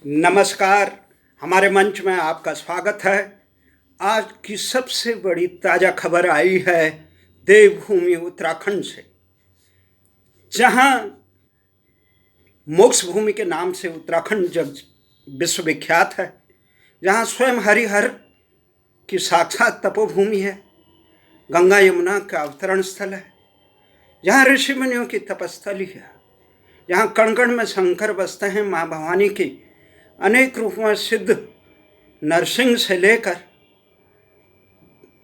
नमस्कार। हमारे मंच में आपका स्वागत है। आज की सबसे बड़ी ताज़ा खबर आई है देवभूमि उत्तराखंड से, जहां मोक्ष भूमि के नाम से उत्तराखंड जग विश्वविख्यात है, जहां स्वयं हरिहर की साक्षात तपोभूमि है, गंगा यमुना का अवतरण स्थल है, जहाँ ऋषि मुनियों की तपस्थली है, जहाँ कण कण में शंकर बसते हैं। माँ भवानी की अनेक रूप में सिद्ध नरसिंह से लेकर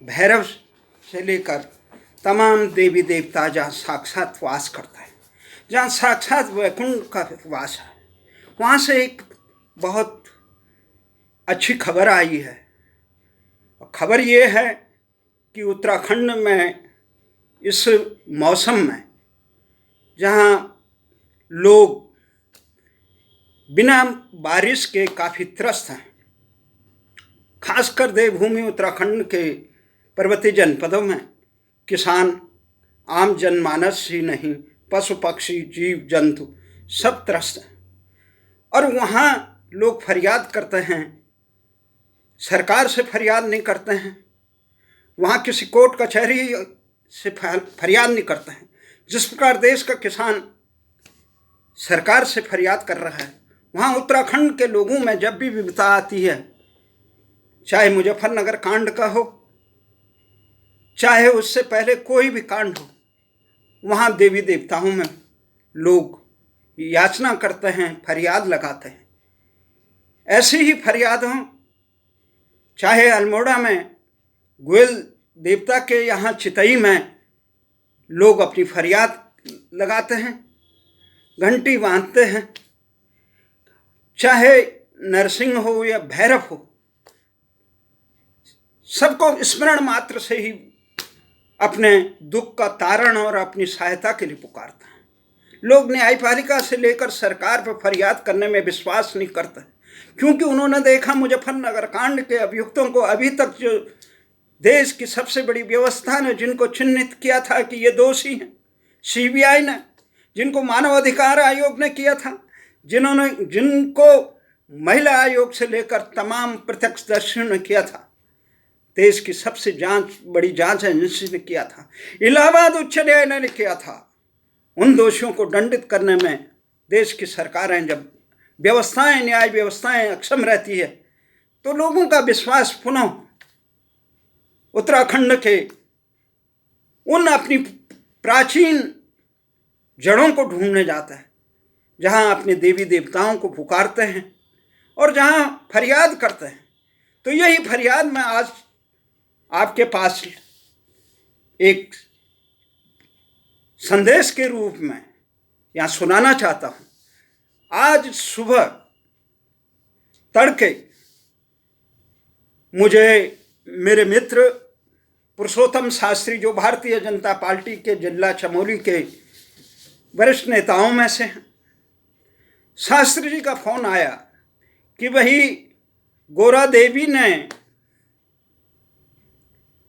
भैरव से लेकर तमाम देवी देवता जहाँ साक्षात वास करता है, जहाँ साक्षात वैकुंठ का वास है, वहाँ से एक बहुत अच्छी खबर आई है। खबर ये है कि उत्तराखंड में इस मौसम में जहाँ लोग बिना बारिश के काफ़ी त्रस्त हैं, खासकर देवभूमि उत्तराखंड के पर्वतीय जनपदों में किसान, आम जनमानस ही नहीं, पशु पक्षी जीव जंतु सब त्रस्त हैं। और वहाँ लोग फरियाद करते हैं, सरकार से फरियाद नहीं करते हैं, वहाँ किसी कोर्ट कचहरी से फरियाद नहीं करते हैं। जिस प्रकार देश का किसान सरकार से फरियाद कर रहा है, वहाँ उत्तराखंड के लोगों में जब भी विपदा आती है, चाहे मुजफ्फरनगर कांड का हो, चाहे उससे पहले कोई भी कांड हो, वहाँ देवी देवताओं में लोग याचना करते हैं, फरियाद लगाते हैं। ऐसी ही फरियाद हो, चाहे अल्मोड़ा में गोयल देवता के यहाँ चितई में लोग अपनी फरियाद लगाते हैं, घंटी बांधते हैं, चाहे नरसिंह हो या भैरव हो, सबको स्मरण मात्र से ही अपने दुख का तारण और अपनी सहायता के लिए पुकारता है। लोग न्यायपालिका से लेकर सरकार पर फरियाद करने में विश्वास नहीं करते, क्योंकि उन्होंने देखा मुजफ्फरनगर कांड के अभियुक्तों को अभी तक जो देश की सबसे बड़ी व्यवस्था ने जिनको चिन्हित किया था कि ये दोषी हैं, सीबीआई ने, जिनको मानवाधिकार आयोग ने किया था, जिनको महिला आयोग से लेकर तमाम प्रत्यक्षदर्शियों ने किया था, देश की सबसे बड़ी जांच एजेंसी ने किया था, इलाहाबाद उच्च न्यायालय ने किया था, उन दोषियों को दंडित करने में देश की सरकारें, जब व्यवस्थाएं, न्याय व्यवस्थाएं अक्षम रहती है, तो लोगों का विश्वास पुनः उत्तराखंड के उन अपनी प्राचीन जड़ों को ढूंढने जाता है, जहाँ अपने देवी देवताओं को पुकारते हैं और जहाँ फरियाद करते हैं। तो यही फरियाद मैं आज आपके पास एक संदेश के रूप में यहाँ सुनाना चाहता हूँ। आज सुबह तड़के मुझे मेरे मित्र पुरुषोत्तम शास्त्री, जो भारतीय जनता पार्टी के जिला चमोली के वरिष्ठ नेताओं में से हैं, शास्त्री जी का फोन आया कि वही गोरा देवी ने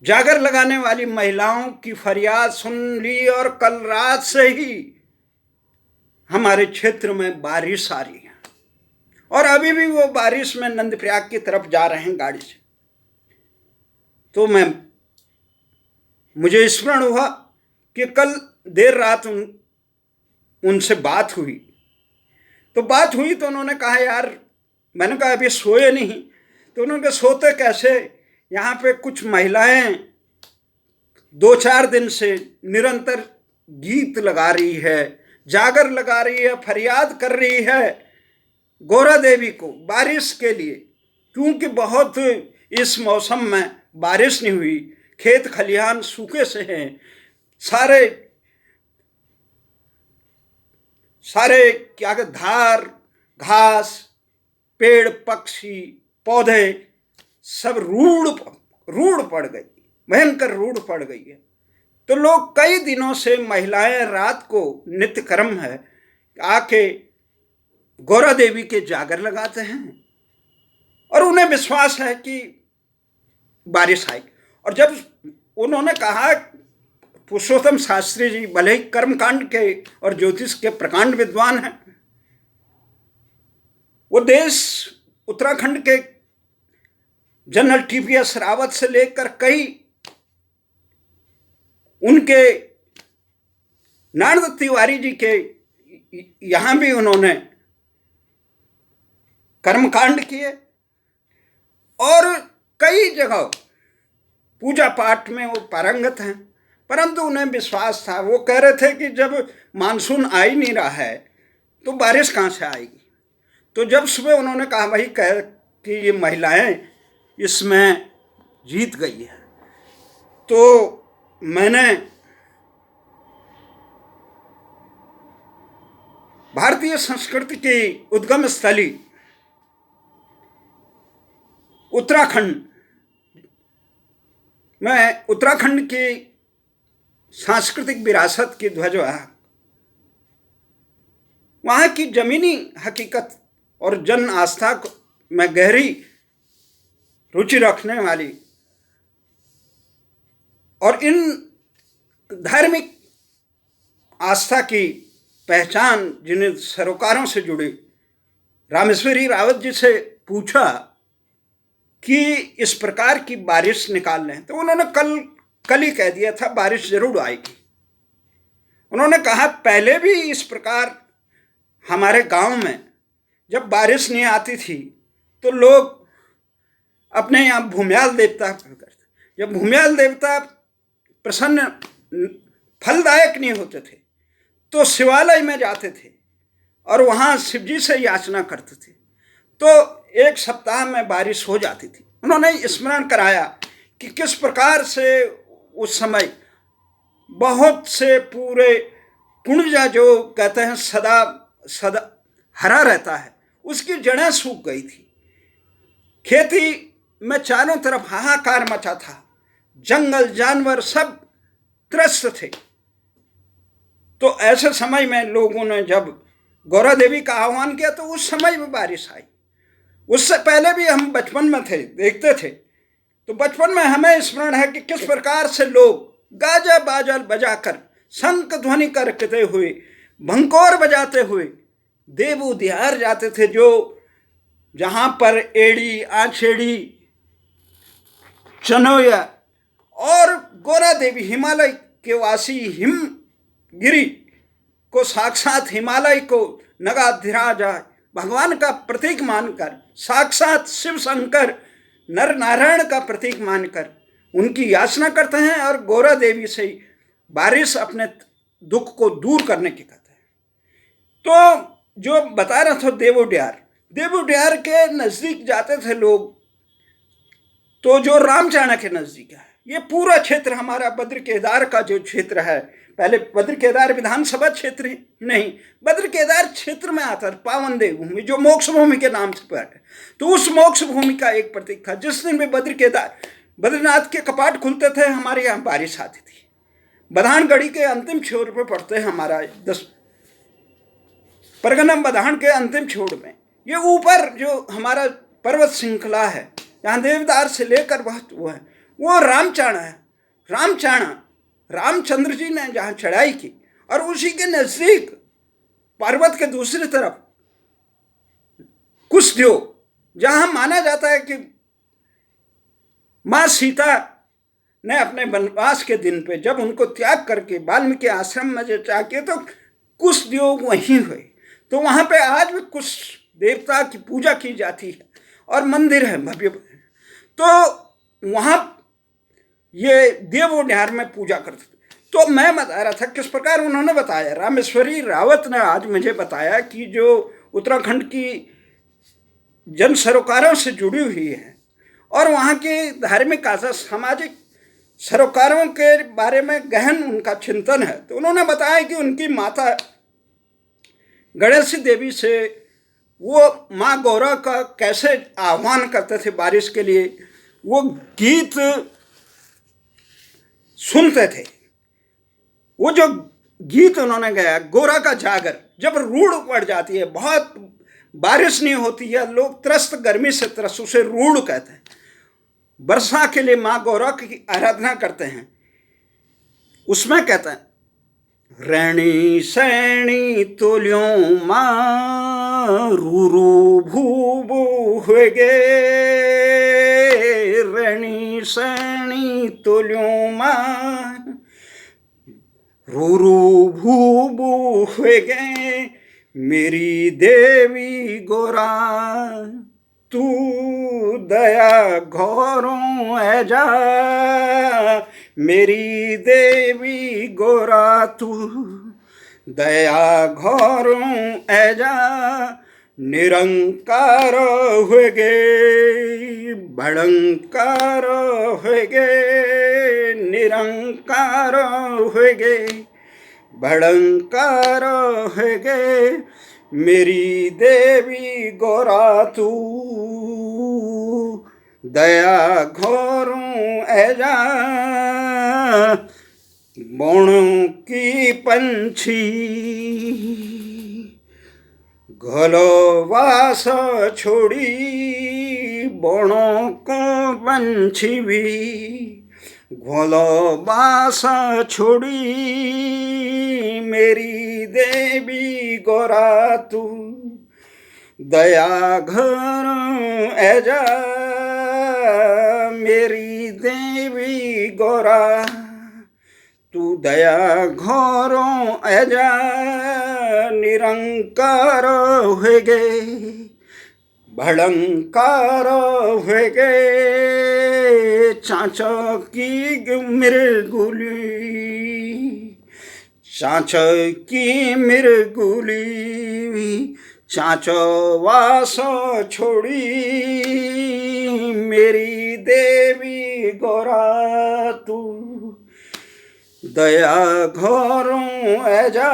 जागर लगाने वाली महिलाओं की फरियाद सुन ली और कल रात से ही हमारे क्षेत्र में बारिश आ रही है और अभी भी वो बारिश में नंदप्रयाग की तरफ जा रहे हैं गाड़ी से। तो मुझे स्मरण हुआ कि कल देर रात उनसे बात हुई। तो बात हुई तो उन्होंने कहा, यार, मैंने कहा अभी सोए नहीं। तो उन्होंने कहा सोते कैसे, यहाँ पे कुछ महिलाएं 2-4 दिन से निरंतर गीत लगा रही है, जागर लगा रही है, फरियाद कर रही है गौरा देवी को बारिश के लिए, क्योंकि बहुत इस मौसम में बारिश नहीं हुई, खेत खलिहान सूखे से हैं, सारे क्या कहते, धार घास पेड़ पक्षी पौधे सब रूढ़ पड़ गई, भयंकर रूढ़ पड़ गई है। तो लोग कई दिनों से, महिलाएं रात को नित्य कर्म है आके गौरा देवी के जागर लगाते हैं और उन्हें विश्वास है कि बारिश आएगी। और जब उन्होंने कहा, पुरुषोत्तम शास्त्री जी भले ही कर्मकांड के और ज्योतिष के प्रकांड विद्वान हैं, वो देश उत्तराखंड के जनरल टीपीएस रावत से लेकर कई उनके नारद तिवारी जी के यहाँ भी उन्होंने कर्मकांड किए और कई जगह पूजा पाठ में वो पारंगत हैं, परंतु उन्हें विश्वास था। वो कह रहे थे कि जब मानसून आ ही नहीं रहा है तो बारिश कहाँ से आएगी। तो जब सुबह उन्होंने कहा भाई कह कि ये महिलाएं इसमें जीत गई है, तो मैंने भारतीय संस्कृति की उद्गम स्थली उत्तराखंड में उत्तराखंड की सांस्कृतिक विरासत की ध्वजवाहक, वहाँ की जमीनी हकीकत और जन आस्था में गहरी रुचि रखने वाली और इन धार्मिक आस्था की पहचान जिन्हें सरोकारों से जुड़ी, रामेश्वरी रावत जी से पूछा कि इस प्रकार की बारिश निकाल लें, तो उन्होंने कल ही कह दिया था बारिश जरूर आएगी। उन्होंने कहा पहले भी इस प्रकार हमारे गांव में जब बारिश नहीं आती थी तो लोग अपने यहाँ भूमियाल देवता करते, जब भूमियाल देवता प्रसन्न फलदायक नहीं होते थे तो शिवालय में जाते थे और वहाँ शिवजी से याचना करते थे, तो एक सप्ताह में बारिश हो जाती थी। उन्होंने स्मरण कराया कि किस प्रकार से उस समय बहुत से पूरे पुण्य जो कहते हैं सदा सदा हरा रहता है, उसकी जड़ें सूख गई थी। खेती में चारों तरफ हाहाकार मचा था, जंगल जानवर सब त्रस्त थे। तो ऐसे समय में लोगों ने जब गौरा देवी का आह्वान किया तो उस समय में बारिश आई। उससे पहले भी हम बचपन में थे, देखते थे, तो बचपन में हमें स्मरण है कि किस प्रकार से लोग गाजा बाजा बजाकर शंख ध्वनि करते हुए भंकोर बजाते हुए देव उद्यार जाते थे, जो जहाँ पर एड़ी आछेड़ी चनोया और गौरा देवी हिमालय के वासी हिमगिरी को साक्षात हिमालय को नगाधिराज भगवान का प्रतीक मानकर, साक्षात शिव शंकर नर नारायण का प्रतीक मानकर उनकी याचना करते हैं और गौरा देवी से बारिश अपने दुख को दूर करने की कहते हैं। तो जो बता रहा था देवोड्यार के नज़दीक जाते थे लोग, तो जो रामचाणा के नज़दीक है, ये पूरा क्षेत्र हमारा बद्र केदार का जो क्षेत्र है, पहले बद्र केदार विधानसभा क्षेत्र नहीं, बद्र केदार क्षेत्र में आता है पावन देव भूमि, जो मोक्ष भूमि के नाम से है। तो उस मोक्ष भूमि का एक प्रतीक था। जिस दिन भी बद्र केदार बद्रीनाथ के कपाट खुलते थे, हमारे यहाँ बारिश आती थी। बधानगढ़ी के अंतिम छोर पे पड़ते हैं हमारा 10 परगना बधान के अंतिम छोर में, ये ऊपर जो हमारा पर्वत श्रृंखला है, यहाँ देवदार से लेकर बहुत वो है, वो रामचाणा है। रामचाणा रामचंद्र जी ने जहाँ चढ़ाई की, और उसी के नज़दीक पर्वत के दूसरी तरफ कुशदेव, जहाँ माना जाता है कि माँ सीता ने अपने वनवास के दिन पे जब उनको त्याग करके वाल्मीकि आश्रम में जो जाके, तो कुशदेव वहीं हुए। तो वहाँ पे आज भी कुश देवता की पूजा की जाती है और मंदिर है भव्य। तो वहाँ ये देवोड्यार में पूजा करते थे। तो मैं बता रहा था किस प्रकार उन्होंने बताया, रामेश्वरी रावत ने आज मुझे बताया कि जो उत्तराखंड की जन सरोकारों से जुड़ी हुई है और वहाँ के धार्मिक आस्था सामाजिक सरोकारों के बारे में गहन उनका चिंतन है। तो उन्होंने बताया कि उनकी माता गणेश देवी से वो माँ गौरा का कैसे आह्वान करते थे बारिश के लिए, वो गीत सुनते थे। वो जो गीत उन्होंने गाया, गौरा का जागर, जब रूढ़ पड़ जाती है, बहुत बारिश नहीं होती है, लोग त्रस्त गर्मी से त्रस्त, उसे रूढ़ कहते हैं। वर्षा के लिए माँ गौरा की आराधना करते हैं। उसमें कहते हैं रैणी सैणी तोलियों माँ रूरू भूबू हुएगे, रैणी सैणी तोलियों माँ रूरू भूबू हुएगे, मेरी देवी गोरा तू दया घोरों ऐजा, मेरी देवी गोरा तू दया घोरों ऐजा, निरंकार होगे भयंकार होगे, निरंकार होगे भयंकार होगे, मेरी देवी गोरा तू दया घोरों ऐजा, बोणों की पंछी घोलो वास छोड़ी, बोणों को पंछी भी घोलो बास छोड़ी, मेरी देवी गोरा तू दया घर ऐजा, मेरी देवी गोरा तू दया घोरों ऐजा, निरंकार होगे भयंकार होगे, चाचा की मृगुली चाचा की मृगुली, चाचो वास छोड़ी, मेरी देवी गोरा तू दया घोरों ऐजा,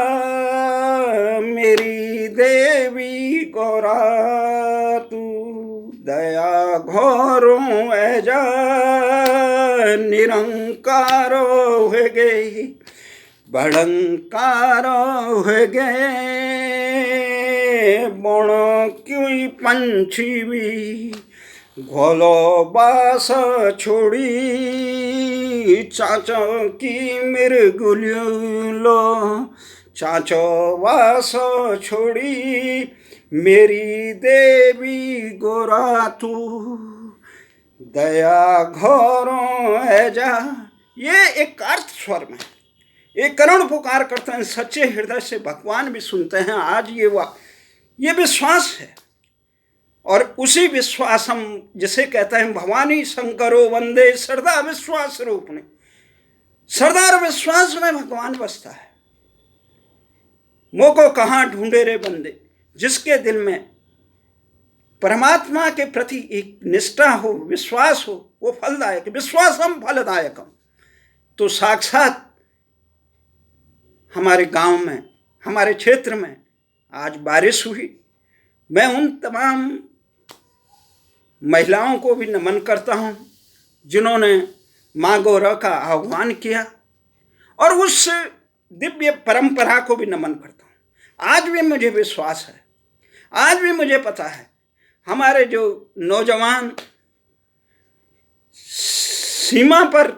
मेरी देवी गोरा तू दया घोरों ऐजा, निरंकार होगे भयंकार होगे, बण क्यों पंछी भी घोलो बास छोड़ी, चाचो की मृगुलो चाचो वास छोड़ी, मेरी देवी गोरा तू दया घोरों ऐजा। ये एक अर्थ स्वर में एक करुण पुकार करते हैं, सच्चे हृदय से भगवान भी सुनते हैं। आज ये विश्वास है, और उसी विश्वास हम जिसे कहते हैं भवानी शंकरो वंदे श्रद्धा विश्वास रूप में, श्रद्धा और विश्वास में भगवान बसता है। मोको कहाँ ढूंढे रे बंदे, जिसके दिल में परमात्मा के प्रति एक निष्ठा हो, विश्वास हो, वो फलदायक, विश्वासम फलदायकम। तो साक्षात हमारे गांव में, हमारे क्षेत्र में आज बारिश हुई। मैं उन तमाम महिलाओं को भी नमन करता हूं जिन्होंने माँ गौरा का आह्वान किया, और उस दिव्य परंपरा को भी नमन करता हूं। आज भी मुझे विश्वास है, आज भी मुझे पता है, हमारे जो नौजवान सीमा पर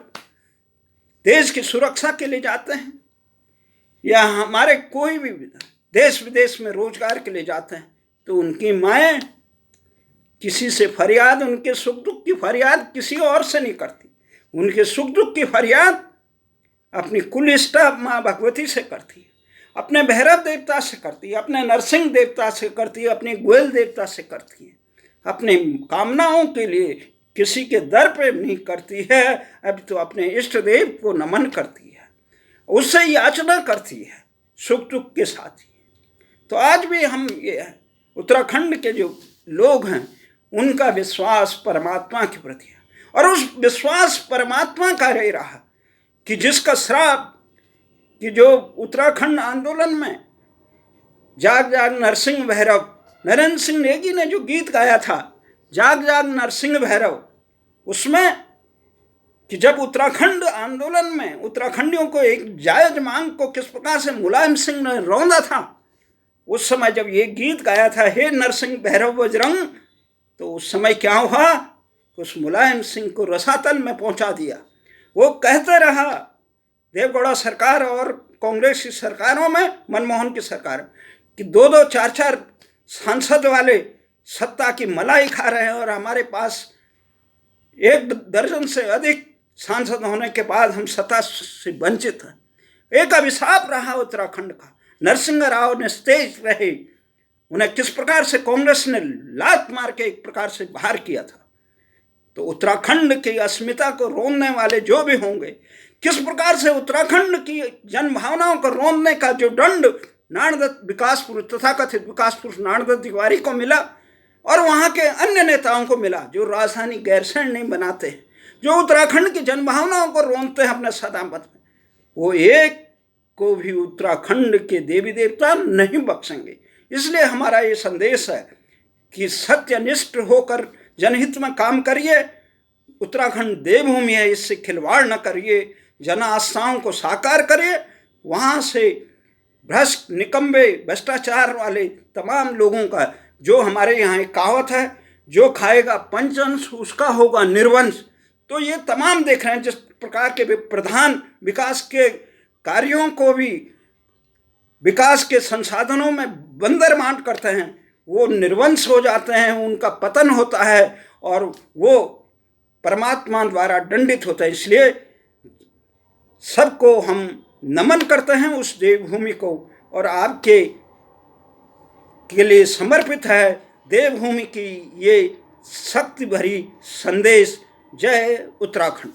देश की सुरक्षा के लिए जाते हैं, या हमारे कोई भी देश विदेश में रोजगार के लिए जाते हैं, तो उनकी माएँ किसी से फरियाद, उनके सुख दुख की फरियाद किसी और से नहीं करती। उनके सुख दुख की फरियाद अपनी कुलइष्टा माँ भगवती से करती है, अपने भैरव देवता से करती है, अपने नरसिंह देवता से करती है, अपने गोयल देवता से करती है। अपने कामनाओं के लिए किसी के दर पे नहीं करती है, अब तो अपने इष्ट देव को नमन करती है, उससे याचना करती है सुख दुख के साथ ही। तो आज भी हम ये उत्तराखंड के जो लोग हैं, उनका विश्वास परमात्मा के प्रति है, और उस विश्वास परमात्मा का रह रहा कि जिसका श्राप, कि जो उत्तराखंड आंदोलन में जाग जाग नरसिंह भैरव, नरेंद्र सिंह नेगी ने जो गीत गाया था, जाग जाग नरसिंह भैरव, उसमें कि जब उत्तराखंड आंदोलन में उत्तराखंडियों को एक जायज मांग को किस प्रकार से मुलायम सिंह ने रौंदा था, उस समय जब ये गीत गाया था, हे नरसिंह भैरव बजरंग, तो उस समय क्या हुआ, उस मुलायम सिंह को रसातल में पहुंचा दिया। वो कहते रहा देवगौड़ा सरकार और कांग्रेस की सरकारों में, मनमोहन की सरकार कि 2-2, 4-4 सांसद वाले सत्ता की मलाई खा रहे हैं और हमारे पास 1 दर्जन से अधिक सांसद होने के बाद हम सत्ता से वंचित हैं। एक अभिशाप रहा उत्तराखंड का। नरसिंह राव ने तेज रहे, उन्हें किस प्रकार से कांग्रेस ने लात मार के एक प्रकार से बाहर किया था। तो उत्तराखंड की अस्मिता को रोनने वाले जो भी होंगे, किस प्रकार से उत्तराखंड की जनभावनाओं को रोनने का जो दंड नाणदत्त विकासपुर, तथाकथित विकासपुर नाणदत्त तिवारी को मिला और वहाँ के अन्य नेताओं को मिला जो राजधानी गैरसैंण नहीं बनाते, जो उत्तराखंड की जनभावनाओं को रोनते हैं अपने सदामत में, वो एक को भी उत्तराखंड के देवी देवता नहीं बख्शेंगे। इसलिए हमारा ये संदेश है कि सत्यनिष्ठ होकर जनहित में काम करिए। उत्तराखंड देवभूमि है, इससे खिलवाड़ न करिए, जन आस्थाओं को साकार करिए। वहाँ से भ्रष्ट, निकम्बे, भ्रष्टाचार वाले तमाम लोगों का, जो हमारे यहाँ एक कहावत है, जो खाएगा पंचअंश उसका होगा निर्वंश। तो ये तमाम देख रहे हैं जिस प्रकार के प्रधान विकास के कार्यों को भी विकास के संसाधनों में बंदरमांट करते हैं, वो निर्वंश हो जाते हैं, उनका पतन होता है और वो परमात्मा द्वारा दंडित होता है। इसलिए सबको हम नमन करते हैं उस देवभूमि को, और आपके के लिए समर्पित है देवभूमि की ये शक्ति भरी संदेश। जय उत्तराखंड।